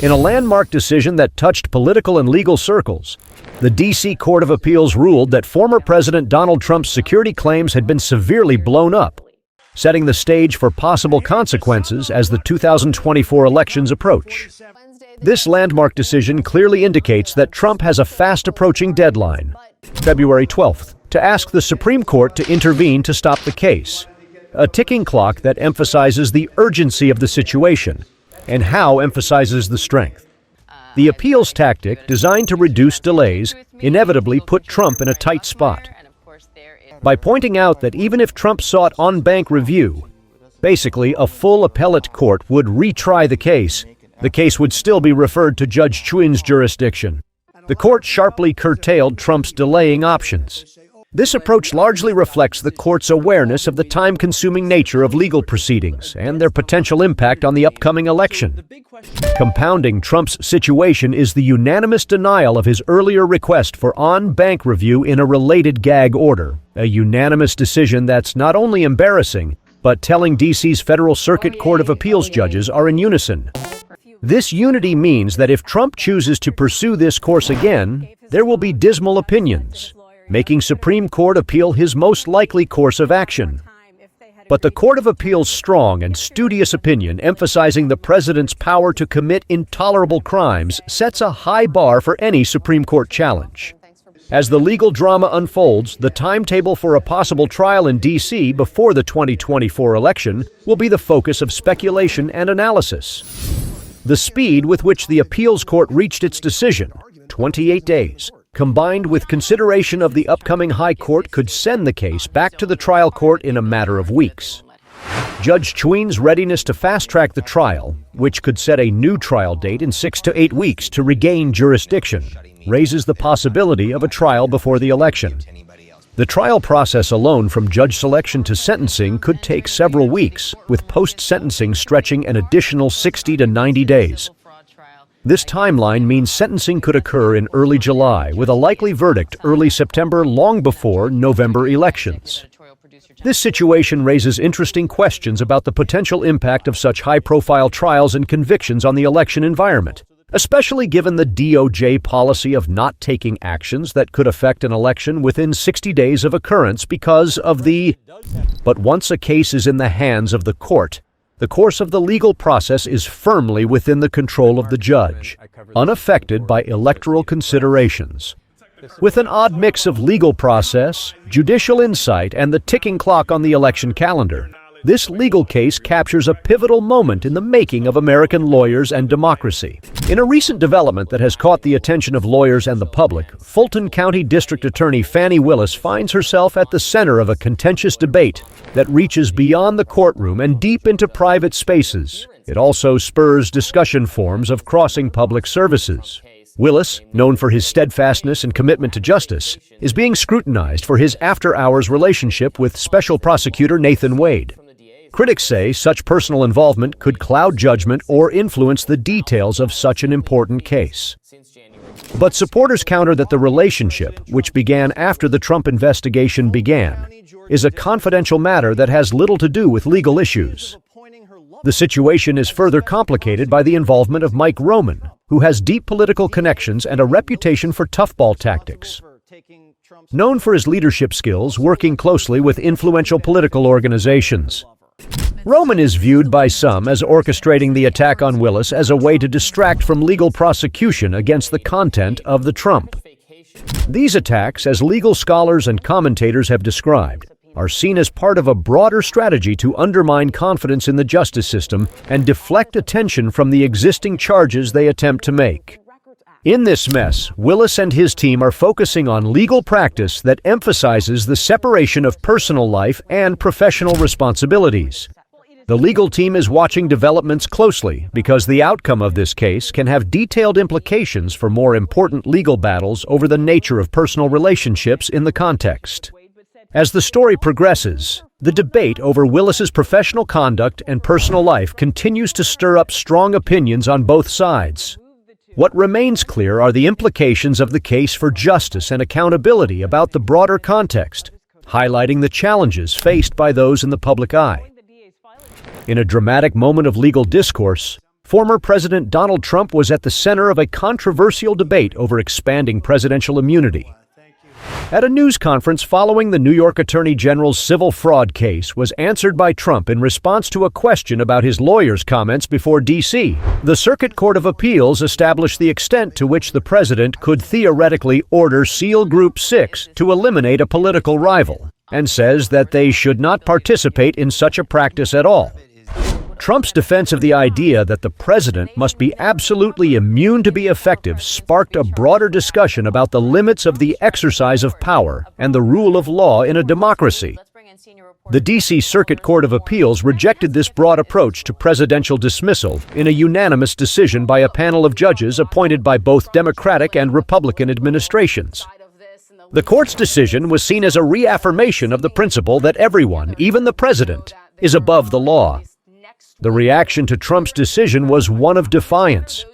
In a landmark decision that touched political and legal circles, the D.C. Court of Appeals ruled that former President Donald Trump's security claims had been severely blown up, setting the stage for possible consequences as the 2024 elections approach. This landmark decision clearly indicates that Trump has a fast-approaching deadline, February 12th, to ask the Supreme Court to intervene to stop the case, a ticking clock that emphasizes the urgency of the situation and how emphasizes the strength. The appeals tactic, designed to reduce delays, inevitably put Trump in a tight spot. By pointing out that even if Trump sought en banc review, basically a full appellate court would retry the case would still be referred to Judge Chuin's jurisdiction. The court sharply curtailed Trump's delaying options. This approach largely reflects the court's awareness of the time-consuming nature of legal proceedings and their potential impact on the upcoming election. Compounding Trump's situation is the unanimous denial of his earlier request for en banc review in a related gag order, a unanimous decision that's not only embarrassing, but telling D.C.'s Federal Circuit Court of Appeals judges are in unison. This unity means that if Trump chooses to pursue this course again, there will be dismal opinions, making Supreme Court appeal his most likely course of action. But the Court of Appeals' strong and studious opinion emphasizing the president's power to commit intolerable crimes sets a high bar for any Supreme Court challenge. As the legal drama unfolds, the timetable for a possible trial in D.C. before the 2024 election will be the focus of speculation and analysis. The speed with which the appeals court reached its decision, 28 days, combined with consideration of the upcoming High Court, could send the case back to the trial court in a matter of weeks. Judge Chuin's readiness to fast-track the trial, which could set a new trial date in 6 to 8 weeks to regain jurisdiction, raises the possibility of a trial before the election. The trial process alone, from judge selection to sentencing, could take several weeks, with post-sentencing stretching an additional 60 to 90 days. This timeline means sentencing could occur in early July, with a likely verdict early September, long before November elections. This situation raises interesting questions about the potential impact of such high-profile trials and convictions on the election environment, especially given the DOJ policy of not taking actions that could affect an election within 60 days of occurrence because of the... But once a case is in the hands of the court, the course of the legal process is firmly within the control of the judge, unaffected by electoral considerations. With an odd mix of legal process, judicial insight, and the ticking clock on the election calendar, this legal case captures a pivotal moment in the making of American lawyers and democracy. In a recent development that has caught the attention of lawyers and the public, Fulton County District Attorney Fanny Willis finds herself at the center of a contentious debate that reaches beyond the courtroom and deep into private spaces. It also spurs discussion forums of crossing public services. Willis, known for his steadfastness and commitment to justice, is being scrutinized for his after-hours relationship with Special Prosecutor Nathan Wade. Critics say such personal involvement could cloud judgment or influence the details of such an important case. But supporters counter that the relationship, which began after the Trump investigation began, is a confidential matter that has little to do with legal issues. The situation is further complicated by the involvement of Mike Roman, who has deep political connections and a reputation for toughball tactics. Known for his leadership skills working closely with influential political organizations, Roman is viewed by some as orchestrating the attack on Willis as a way to distract from legal prosecution against the content of the Trump. These attacks, as legal scholars and commentators have described, are seen as part of a broader strategy to undermine confidence in the justice system and deflect attention from the existing charges they attempt to make. In this mess, Willis and his team are focusing on legal practice that emphasizes the separation of personal life and professional responsibilities. The legal team is watching developments closely because the outcome of this case can have detailed implications for more important legal battles over the nature of personal relationships in the context. As the story progresses, the debate over Willis's professional conduct and personal life continues to stir up strong opinions on both sides. What remains clear are the implications of the case for justice and accountability about the broader context, highlighting the challenges faced by those in the public eye. In a dramatic moment of legal discourse, Former President Donald Trump was at the center of a controversial debate over expanding presidential immunity. At a news conference following the New York Attorney General's civil fraud case was answered by Trump in response to a question about his lawyer's comments before D.C. The Circuit Court of Appeals established the extent to which the president could theoretically order SEAL Group 6 to eliminate a political rival, and says that they should not participate in such a practice at all. Trump's defense of the idea that the president must be absolutely immune to be effective sparked a broader discussion about the limits of the exercise of power and the rule of law in a democracy. The D.C. Circuit Court of Appeals rejected this broad approach to presidential dismissal in a unanimous decision by a panel of judges appointed by both Democratic and Republican administrations. The court's decision was seen as a reaffirmation of the principle that everyone, even the president, is above the law. The reaction to Trump's decision was one of defiance.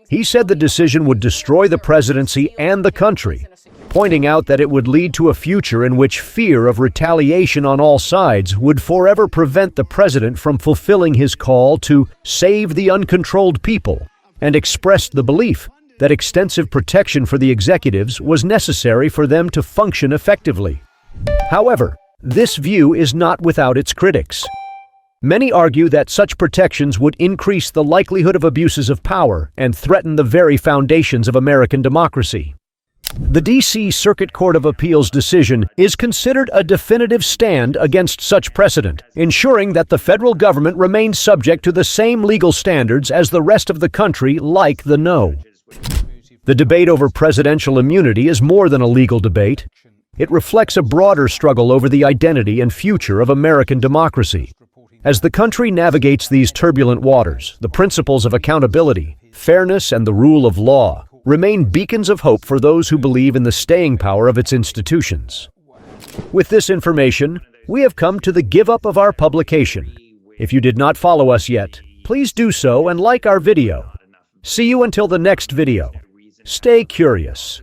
He said the decision would destroy the presidency and the country, pointing out that it would lead to a future in which fear of retaliation on all sides would forever prevent the president from fulfilling his call to save the uncontrolled people, and expressed the belief that extensive protection for the executives was necessary for them to function effectively. However, this view is not without its critics. Many argue that such protections would increase the likelihood of abuses of power and threaten the very foundations of American democracy. The D.C. Circuit Court of Appeals decision is considered a definitive stand against such precedent, ensuring that the federal government remains subject to the same legal standards as the rest of the country, like the No. The debate over presidential immunity is more than a legal debate. It reflects a broader struggle over the identity and future of American democracy. As the country navigates these turbulent waters, the principles of accountability, fairness, and the rule of law remain beacons of hope for those who believe in the staying power of its institutions. With this information, we have come to the give-up of our publication. If you did not follow us yet, please do so and like our video. See you until the next video. Stay curious.